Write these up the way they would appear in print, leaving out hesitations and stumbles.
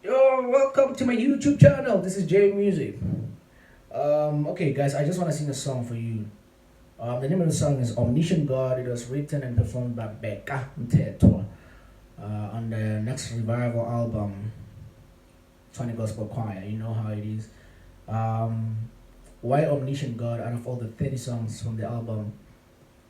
Yo, welcome to my YouTube channel. This is Jaymusic. Okay, guys, I just want to sing a song for you. The name of the song is Omniscient God. It was written and performed by Becca Mteto on the next revival album, 20 Gospel Choir. You know how it is. Um, why Omniscient God? Out of all the 30 songs from the album,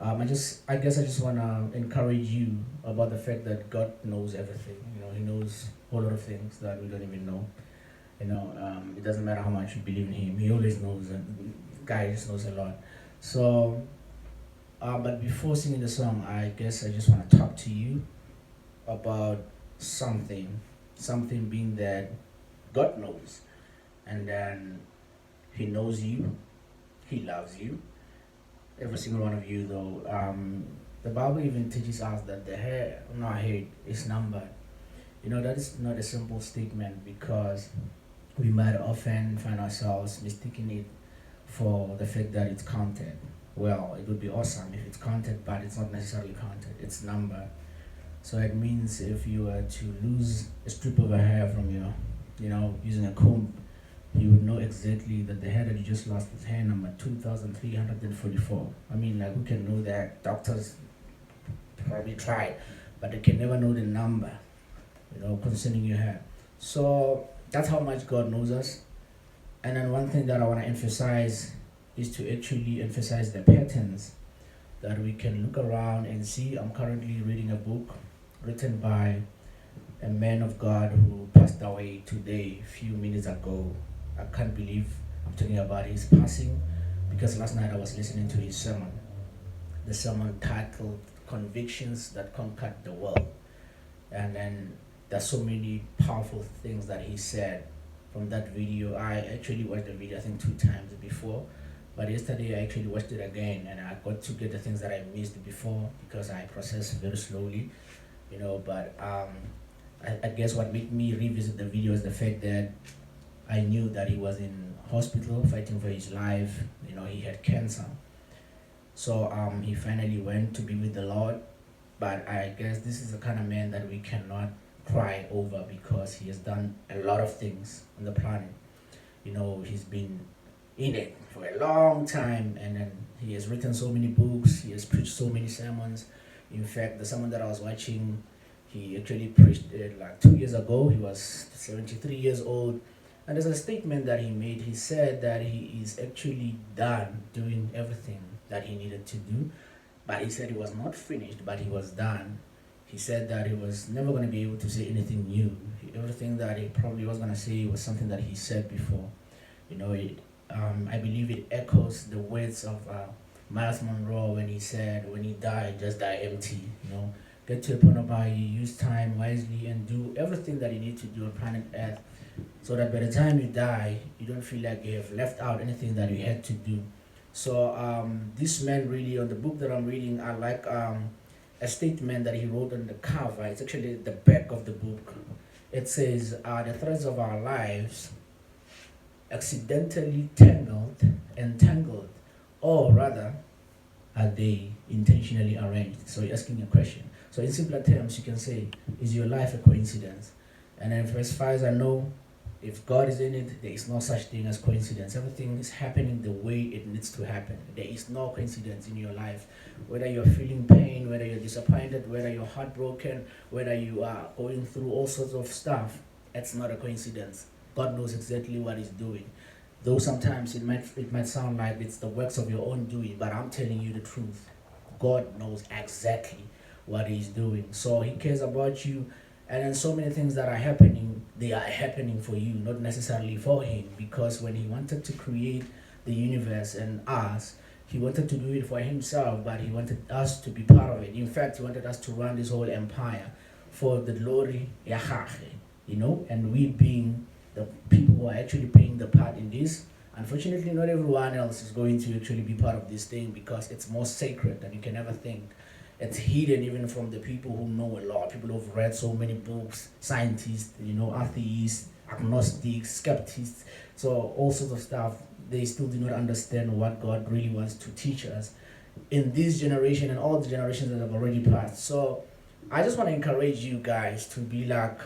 I guess I just wanna encourage you about the fact that God knows everything. You know, He knows a whole lot of things that we don't even know. It doesn't matter how much you believe in Him. He always knows, and God just knows a lot. So, but before singing the song, I guess I just want to talk to you about something. Something being that God knows, and then He knows you. He loves you, every single one of you though. The Bible even teaches us that the hair on our head is numbered. That is not a simple statement because we might often find ourselves mistaking it for the fact that it's counted. Well, it would be awesome if it's counted, but it's not necessarily counted, it's numbered. So it means if you were to lose a strip of a hair from your, using a comb, you would know exactly that the hair that you just lost is hair number 2344. I mean, like, who can know that? Doctors probably tried, but they can never know the number, concerning your hair. So that's how much God knows us. And then one thing that I want to emphasize is to actually emphasize the patterns that we can look around and see. I'm currently reading a book written by a man of God who passed away today, a few minutes ago. I can't believe I'm talking about his passing because last night I was listening to his sermon. The sermon titled Convictions That Conquered the World. And then there's so many powerful things that he said from that video. I actually watched the video I think 2 times before, but yesterday I actually watched it again and I got to get the things that I missed before because I processed very slowly, but I guess what made me revisit the video is the fact that I knew that he was in hospital fighting for his life. He had cancer. So he finally went to be with the Lord. But I guess this is the kind of man that we cannot cry over because he has done a lot of things on the planet. He's been in it for a long time, and then he has written so many books, he has preached so many sermons. In fact, the sermon that I was watching, he actually preached it like 2 years ago. He was 73 years old. And there's a statement that he made. He said that he is actually done doing everything that he needed to do. But he said he was not finished, but he was done. He said that he was never going to be able to say anything new. Everything that he probably was going to say was something that he said before. I believe it echoes the words of Miles Monroe when he said, when he died, just die empty. Get to a point where you use time wisely and do everything that you need to do on planet Earth so that by the time you die, you don't feel like you have left out anything that you had to do. So this man really, on the book that I'm reading, I like a statement that he wrote on the cover. It's actually the back of the book. It says, the threads of our lives accidentally entangled, or rather, are they intentionally arranged? So you're asking a question. So in simpler terms, you can say, is your life a coincidence? And then as far as I know, if God is in it, there is no such thing as coincidence. Everything is happening the way it needs to happen. There is no coincidence in your life. Whether you're feeling pain, whether you're disappointed, whether you're heartbroken, whether you are going through all sorts of stuff, it's not a coincidence. God knows exactly what He's doing. Though sometimes it might sound like it's the works of your own doing, but I'm telling you the truth. God knows exactly what He's doing. So He cares about you. And then so many things that are happening, they are happening for you, not necessarily for him. Because when he wanted to create the universe and us, he wanted to do it for himself, but he wanted us to be part of it. In fact, he wanted us to run this whole empire for the glory, and we being the people who are actually playing the part in this. Unfortunately, not everyone else is going to actually be part of this thing because it's more sacred than you can ever think. It's hidden even from the people who know a lot, people who've read so many books, scientists, atheists, agnostics, skeptics, so all sorts of stuff. They still do not understand what God really wants to teach us in this generation and all the generations that have already passed. So I just want to encourage you guys to be like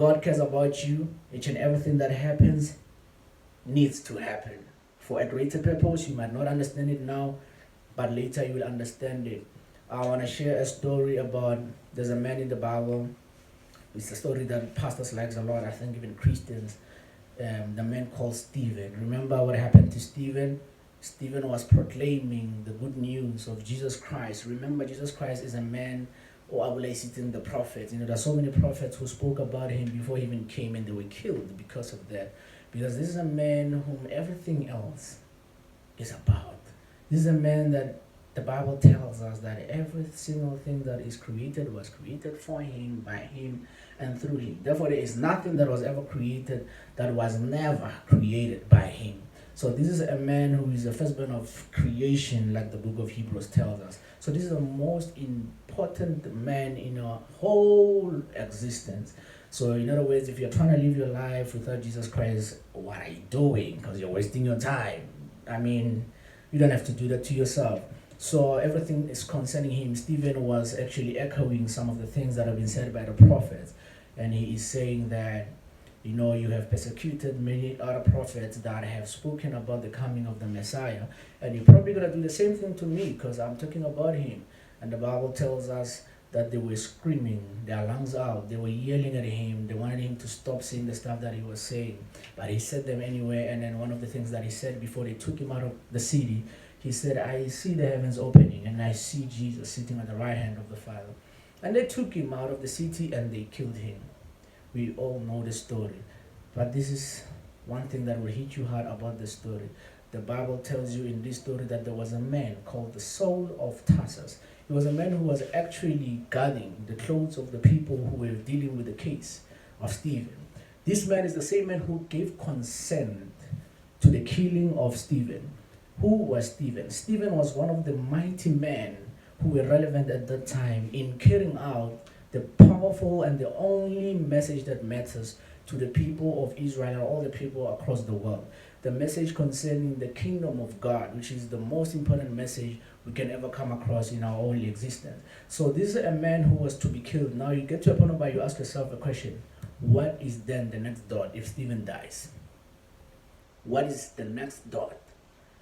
God cares about you. Each and everything that happens needs to happen for a greater purpose. You might not understand it now, but later you will understand it. I want to share a story about, there's a man in the Bible. It's a story that pastors likes a lot, I think even Christians. The man called Stephen. Remember what happened to Stephen? Stephen was proclaiming the good news of Jesus Christ. Remember, Jesus Christ is a man, or I will say the prophets. There are so many prophets who spoke about him before he even came, and they were killed because of that. Because this is a man whom everything else is about. This is a man that the Bible tells us that every single thing that is created was created for him, by him, and through him. Therefore, there is nothing that was ever created that was never created by him. So this is a man who is the firstborn of creation, like the book of Hebrews tells us. So this is the most important man in our whole existence. So in other words, if you're trying to live your life without Jesus Christ, what are you doing? Because you're wasting your time. I mean, you don't have to do that to yourself. So everything is concerning him. Stephen was actually echoing some of the things that have been said by the prophets. And he is saying that, you have persecuted many other prophets that have spoken about the coming of the Messiah. And you're probably going to do the same thing to me because I'm talking about him. And the Bible tells us that they were screaming their lungs out. They were yelling at him. They wanted him to stop saying the stuff that he was saying. But he said them anyway. And then one of the things that he said before they took him out of the city, he said, I see the heavens opening and I see Jesus sitting at the right hand of the Father. And they took him out of the city and they killed him. We all know the story. But this is one thing that will hit you hard about the story. The Bible tells you in this story that there was a man called the Saul of Tarsus. He was a man who was actually guarding the clothes of the people who were dealing with the case of Stephen. This man is the same man who gave consent to the killing of Stephen. Who was Stephen? Stephen was one of the mighty men who were relevant at that time in carrying out the powerful and the only message that matters to the people of Israel and all the people across the world. The message concerning the kingdom of God, which is the most important message we can ever come across in our whole existence. So this is a man who was to be killed. Now you get to a point where you ask yourself a question. What is then the next dot if Stephen dies? What is the next dot?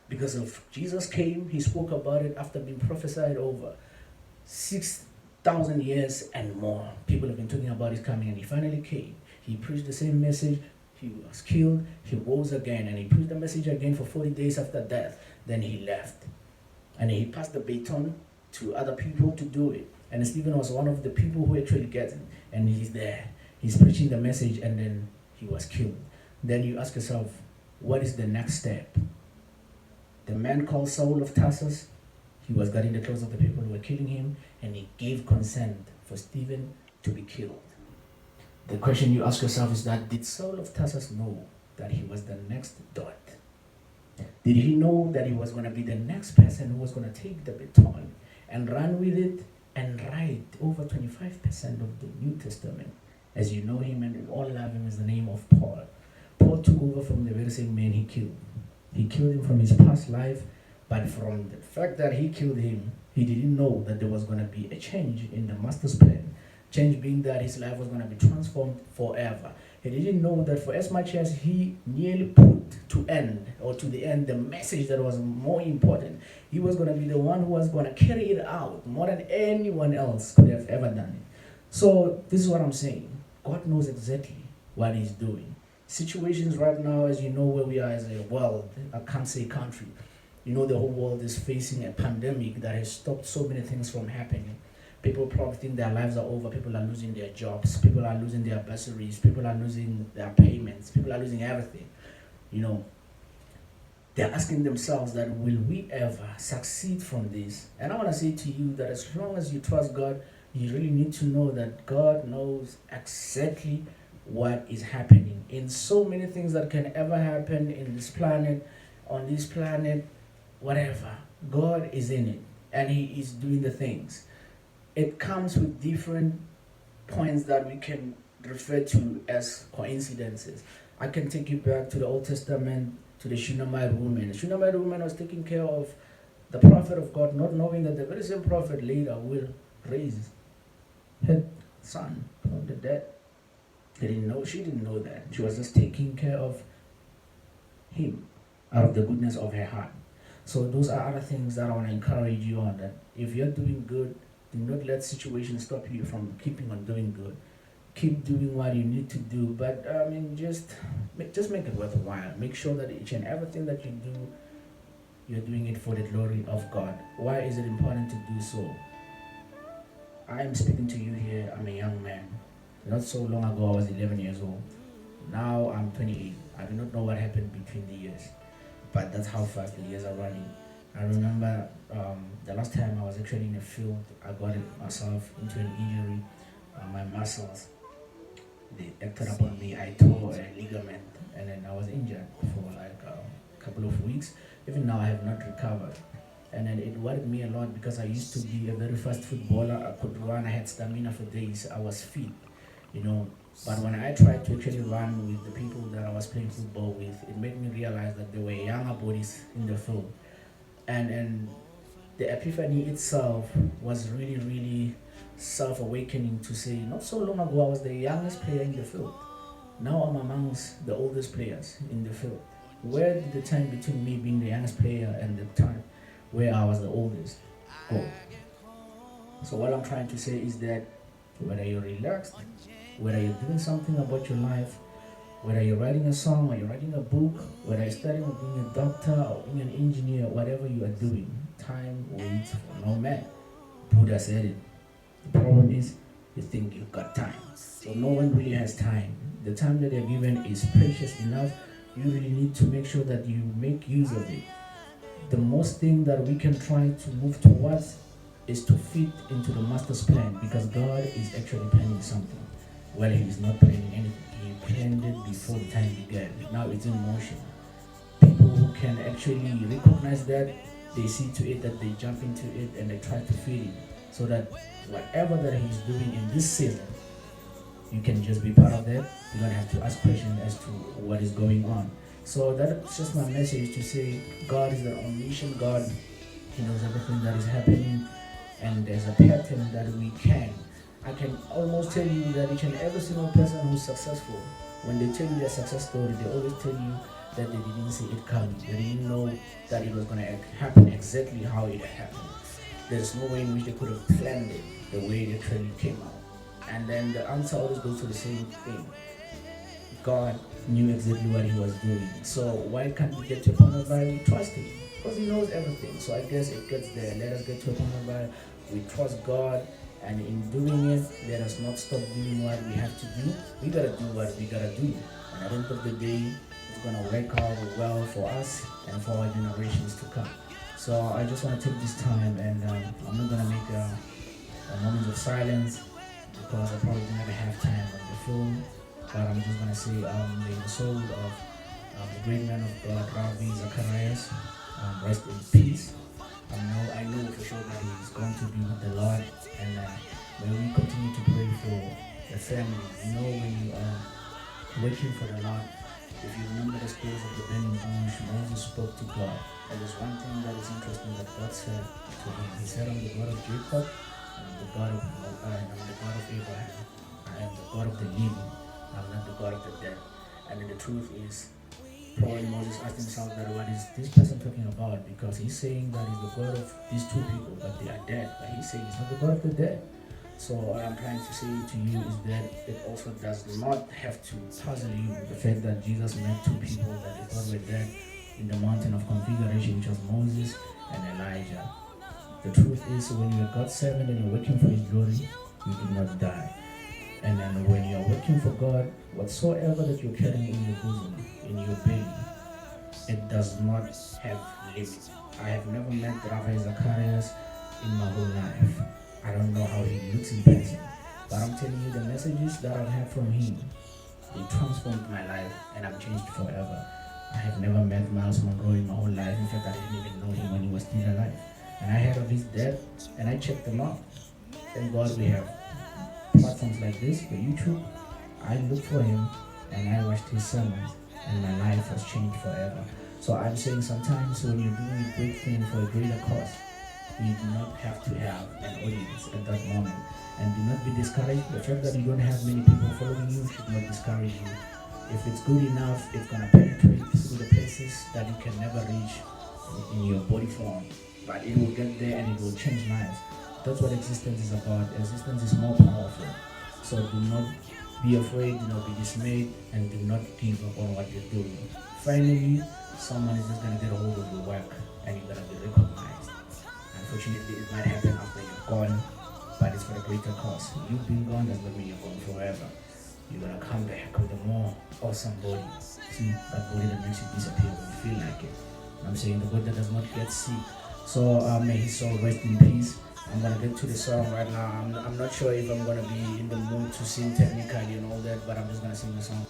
Because of Jesus came, he spoke about it after being prophesied over 6,000 years and more. People have been talking about his coming, and he finally came. He preached the same message. He was killed. He rose again, and he preached the message again for 40 days after death. Then he left, and he passed the baton to other people to do it. And Stephen was one of the people who actually gets it, and he's there. He's preaching the message, and then he was killed. Then you ask yourself, what is the next step? The man called Saul of Tarsus, he was guarding the clothes of the people who were killing him, and he gave consent for Stephen to be killed. The question you ask yourself is that, did Saul of Tarsus know that he was the next dot? Did he know that he was going to be the next person who was going to take the baton and run with it and write over 25% of the New Testament? As you know him and you all love him, is the name of Paul. Paul took over from the very same man he killed. He killed him from his past life, but from the fact that he killed him, he didn't know that there was going to be a change in the master's plan. Change being that his life was going to be transformed forever. He didn't know that for as much as he nearly put to the end the message that was more important, he was going to be the one who was going to carry it out more than anyone else could have ever done it. So this is what I'm saying. God knows exactly what he's doing. Situations right now, as you know where we are as a world, I can't say country, the whole world is facing a pandemic that has stopped so many things from happening. People probably think their lives are over. People are losing their jobs. People are losing their bursaries. People are losing their payments. People are losing everything. They're asking themselves that, will we ever succeed from this? And I want to say to you that as long as you trust God, you really need to know that God knows exactly what is happening in so many things that can ever happen in this planet, on this planet, whatever. God is in it, and he is doing the things. It comes with different points that we can refer to as coincidences. I can take you back to the Old Testament, to the Shunammite woman. The Shunammite woman was taking care of the prophet of God, not knowing that the very same prophet later will raise her son from the dead. They didn't know. She didn't know that. She was just taking care of him out of the goodness of her heart. So those are other things that I want to encourage you on. That if you're doing good, do not let situations stop you from keeping on doing good. Keep doing what you need to do, but just make it worthwhile. Make sure that each and everything that you do, you're doing it for the glory of God. Why is it important to do so? I am speaking to you here. I'm a young man. Not so long ago, I was 11 years old. Now I'm 28. I do not know what happened between the years, but that's how fast the years are running. I remember the last time I was actually in the field, I got myself into an injury. My muscles, they acted upon me. I tore a ligament, and then I was injured for like a couple of weeks. Even now, I have not recovered. And then it worried me a lot because I used to be a very fast footballer. I could run, I had stamina for days, I was fit, you know. But when I tried to actually run with the people that I was playing football with, it made me realize that there were younger bodies in the field. And the epiphany itself was really, really self-awakening to say, not so long ago, I was the youngest player in the field. Now I'm amongst the oldest players in the field. Where did the time between me being the youngest player and the time where I was the oldest go? So what I'm trying to say is that whether you're relaxed, whether you're doing something about your life, whether you're writing a song or you're writing a book, whether you're studying or being a doctor or being an engineer, whatever you are doing, time waits for no man. Buddha said it. The problem is you think you've got time. So no one really has time. The time that you're given is precious enough. You really need to make sure that you make use of it. The most thing that we can try to move towards is to fit into the master's plan, because God is actually planning something. Well, he is not planning anything. He planned it before the time began. Now it's in motion. People who can actually recognize that, they see to it that they jump into it and they try to fit it, so that whatever that he's doing in this season, you can just be part of that. You don't have to ask questions as to what is going on. So that's just my message, to say God is the omniscient God. He knows everything that is happening, and there's a pattern that I can almost tell you that each and every single person who's successful, when they tell you their success story, they always tell you that they didn't see it coming. They didn't know that it was going to happen exactly how it happened. There's no way in which they could have planned it the way it actually came out. And then the answer always goes to the same thing. God knew exactly what he was doing. So why can't we get to a point of where we trust him? Because he knows everything. So I guess it gets there. Let us get to a point of where we trust God, and in doing it, let us not stop doing what we have to do. We gotta do what we gotta do. And at the end of the day, it's gonna work out well for us and for our generations to come. So I just want to take this time, and I'm not gonna make a moment of silence, because I probably do not have time on the phone. But I'm just gonna say the soul of the great man of God, Ravi Zacharias, rest in peace. I know for sure that he's going to be with the Lord, and may we continue to pray for the family. You know, when you are waiting for the Lord, if you remember the stories of the burning bush, Moses spoke to God. And there's one thing that is interesting that God said to him. He said, "I'm the God of Jacob, I'm the God of Abraham, I am the God of the living, I'm not the God of the dead." And then the truth is, probably Moses asked himself that, what is this person talking about? Because he's saying that he's the God of these two people, but they are dead. But he's saying he's not the God of the dead. So what I'm trying to say to you is that it also does not have to puzzle you, the fact that Jesus met two people that they thought were dead in the mountain of configuration, which was Moses and Elijah. The truth is, when you're God's servant and you're working for his glory, you do not die. And then when you're working for God, whatsoever that you're carrying in your bosom, in your belly, it does not have limit. I have never met Ravi Zacharias in my whole life. I don't know how he looks in person, but I'm telling you, the messages that I've had from him, they transformed my life, and I'm changed forever. I have never met Miles Monroe in my whole life. In fact, I didn't even know him when he was still alive. And I heard of his death, and I checked them out. Thank God we have platforms like this, for YouTube. I looked for him, and I watched his sermons, and my life was changed forever. So I'm saying, sometimes when you're doing a great thing for a greater cause, You do not have to have an audience at that moment. And do not be discouraged. The fact that you don't have many people following you should not discourage you. If it's good enough, it's gonna penetrate through the places that you can never reach in your body form. But it will get there and it will change lives. That's what existence is about. Existence is more powerful. So do not be afraid, do not be dismayed, and do not give up on what you're doing. Finally, someone is just gonna get a hold of your work and you're gonna be recognized. Unfortunately, it might happen after you're gone, but it's for a greater cause. You've been gone does not mean you're gone forever. You're gonna come back with a more awesome body. See, that body that makes you disappear when you feel like it. I'm saying the body that does not get sick. So may his soul rest in peace. I'm gonna get to the song right now. I'm not sure if I'm gonna be in the mood to sing technically and all that, but I'm just gonna sing the song.